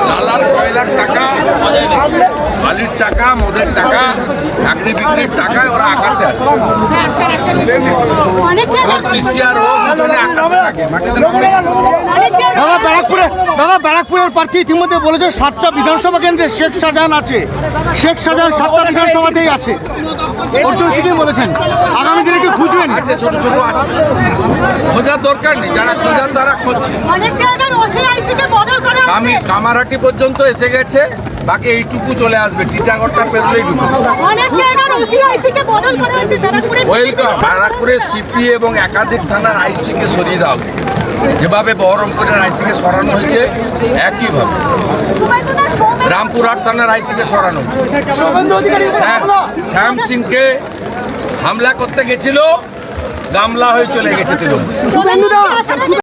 লালার কয়লার টাকা, বালির টাকা, মদের টাকা, চাকরি বিক্রির টাকায় ওরা আকাশে আছে। দাদা ব্যারাকপুরের প্রার্থী ইতিমধ্যে বলেছে 7টা বিধানসভা কেন্দ্রে শেখ শাহজাহান আছে। শেখ শাহজাহান 7টা বিধানসভাতেই আছে। অর্জুন সিংই বলেছেন আগামী দিনে কি খুঁজবেন? আছে, ছোট ছোট আছে, খোঁজার দরকার নেই, যারা খোঁজার তারা খুঁজছে। আমি কামারহাটি পর্যন্ত এসে গেছে, বাকি এইটুকু চলে আসবে, টিটাগড়টা পেরোলেই ঢুকবে। ওয়েলকাম। ব্যারাকপুরের সিপি এবং একাধিক থানার আইসিকে সরিয়ে দেওয়া হবে, যেভাবে বহরমপুরের আইসিকে সরানো হয়েছে একইভাবে রামপুরহাট থানার আইসিকে সরানো হয়েছে। শ্যাম সিংকে হামলা করতে গেছিল, গামলা হয়ে চলে গেছে।